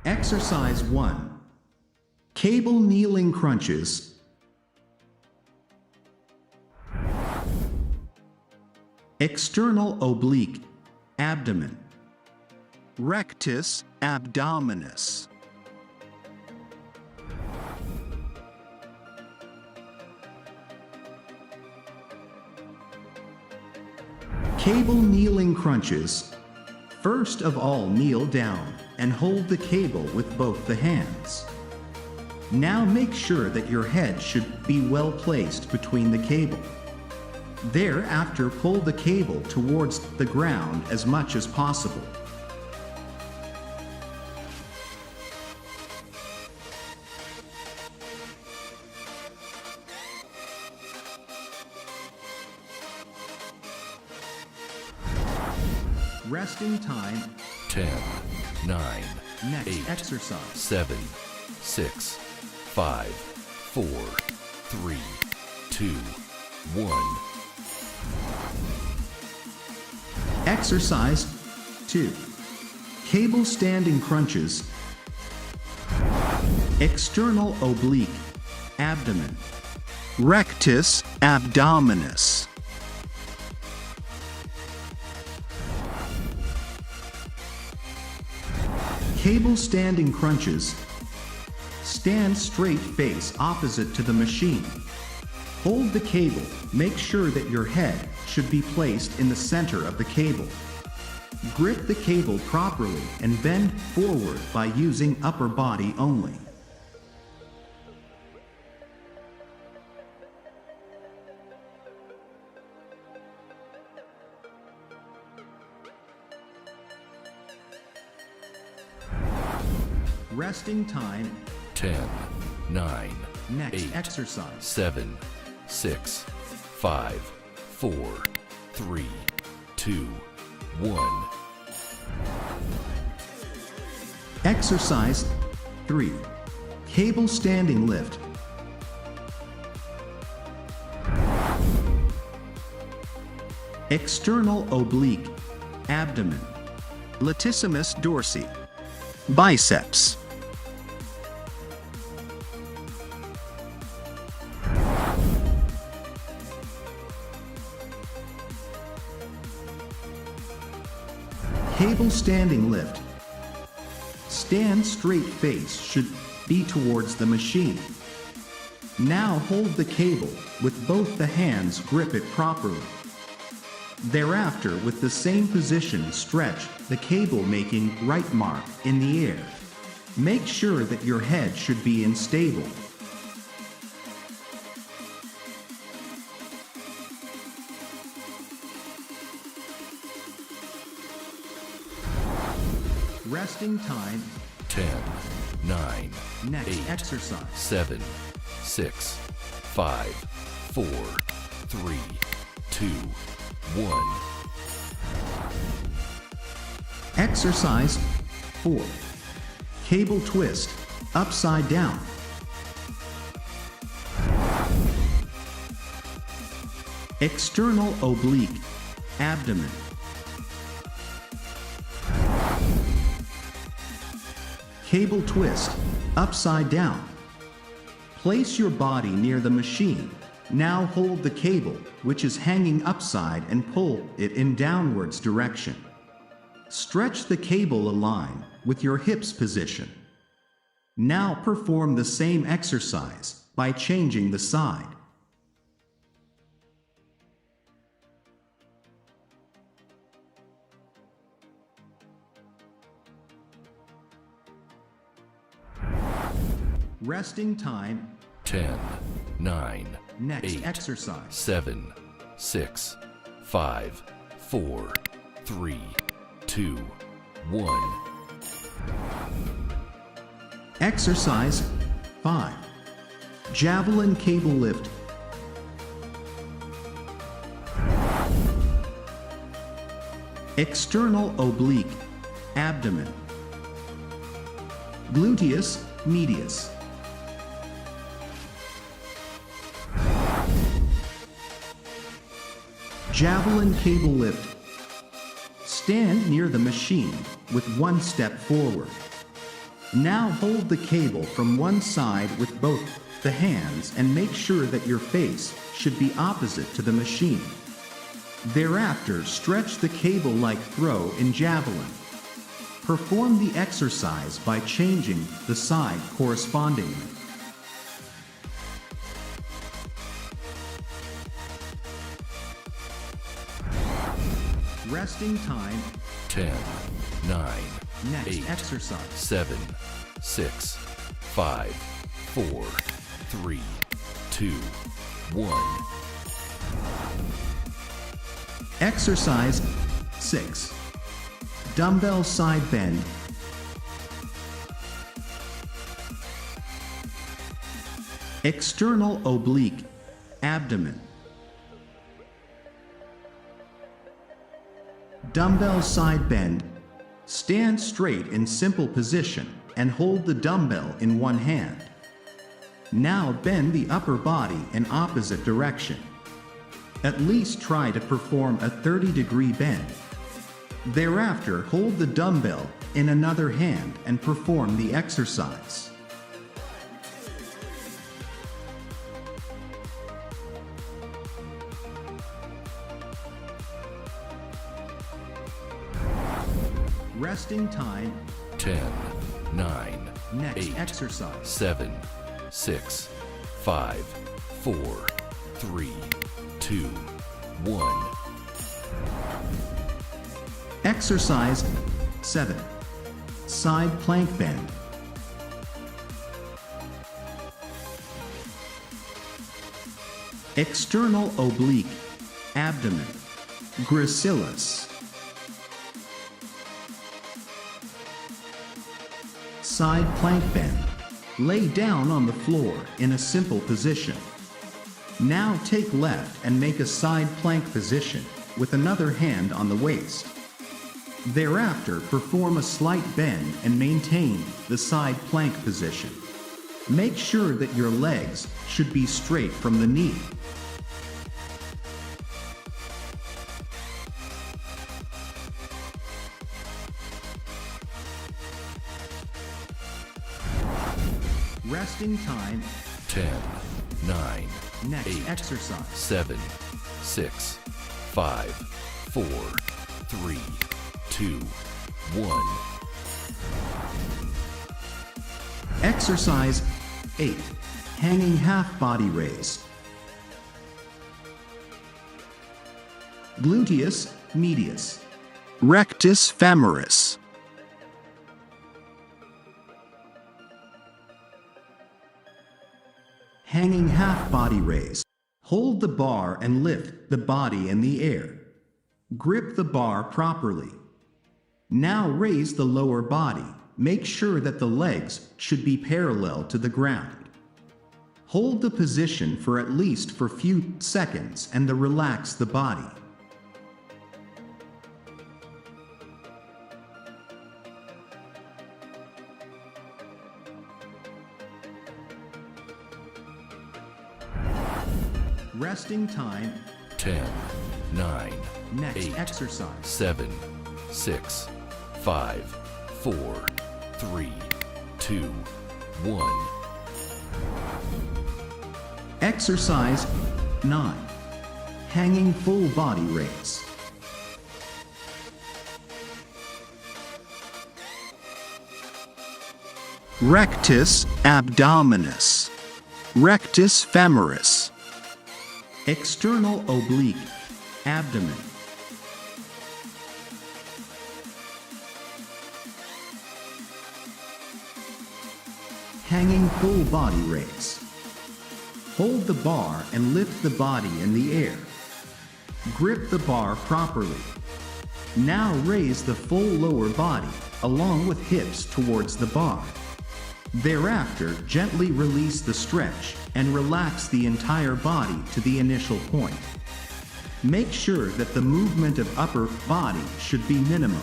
Exercise 1. Cable kneeling crunches. External oblique abdomen. Rectus abdominis. Cable kneeling crunches. First of all, kneel down and hold the cable with both the hands. Now make sure that your head should be well placed between the cable. Thereafter, pull the cable towards the ground as much as possible. Resting time 10, 9, Next 8, exercise. 7, 6, 5, 4, 3, 2, 1. Exercise 2. Cable standing crunches. External oblique abdomen. Rectus abdominis. Cable standing crunches. Stand straight face opposite to the machine. Hold the cable. Make sure that your head should be placed in the center of the cable. Grip the cable properly and bend forward by using upper body only. Resting time 10, 9, Next 8, exercise. 7, 6, 5, 4, 3, 2, 1. Exercise 3. Cable standing lift. External oblique abdomen. Latissimus dorsi. Biceps. Cable standing lift. Stand straight face should be towards the machine. Now hold the cable with both the hands, grip it properly. Thereafter, with the same position, stretch the cable, making right mark in the air. Make sure that your head should be unstable. Resting time 10, 9, Next 8, exercise. 7, 6, 5, 4, 3, 2, 1. Exercise 4. Cable twist, upside down. External oblique abdomen. Cable twist, upside down. Place your body near the machine. Now hold the cable, which is hanging upside, and pull it in downwards direction. Stretch the cable align with your hips position. Now perform the same exercise by changing the side. Resting time 10, 9, Next 8, exercise. 7, 6, 5, 4, 3, 2, 1. Exercise 5. Javelin cable lift. External oblique abdomen. Gluteus medius. Javelin cable lift. Stand near the machine with one step forward. Now hold the cable from one side with both the hands and make sure that your face should be opposite to the machine. Thereafter, stretch the cable like throw in javelin. Perform the exercise by changing the side correspondingly. Resting time. 10, 9, Next 8, exercise. 7, 6, 5, 4, 3, 2, 1. Exercise 6. Dumbbell side bend. External oblique abdomen. Dumbbell side bend. Stand straight in simple position and hold the dumbbell in one hand. Now bend the upper body in opposite direction. At least try to perform a 30-degree bend. Thereafter, hold the dumbbell in another hand and perform the exercise. Resting time. 10, 9, Next 8, exercise. 7, 6, 5, 4, 3, 2, 1. Exercise 7. Side plank bend. External oblique abdomen. Gracilis. Side plank bend. Lay down on the floor in a simple position. Now take left and make a side plank position with another hand on the waist. Thereafter, perform a slight bend and maintain the side plank position. Make sure that your legs should be straight from the knee. Resting time. 10, 9, Next 8, exercise. 7, 6, 5, 4, 3, 2, 1. Exercise 8. Hanging half body raise. Gluteus medius. Rectus femoris. Hanging half body raise. Hold the bar and lift the body in the air. Grip the bar properly. Now raise the lower body. Make sure that the legs should be parallel to the ground. Hold the position for at least for few seconds and then relax the body. Resting time. 10, 9, Next 8, exercise. 7, 6, 5, 4, 3, 2, 1. Exercise 9. Hanging full body raise. Rectus abdominis. Rectus femoris. External oblique abdomen. Hanging full body raise. Hold the bar and lift the body in the air. Grip the bar properly. Now raise the full lower body, along with hips towards the bar. Thereafter, gently release the stretch and relax the entire body to the initial point. Make sure that the movement of upper body should be minimum.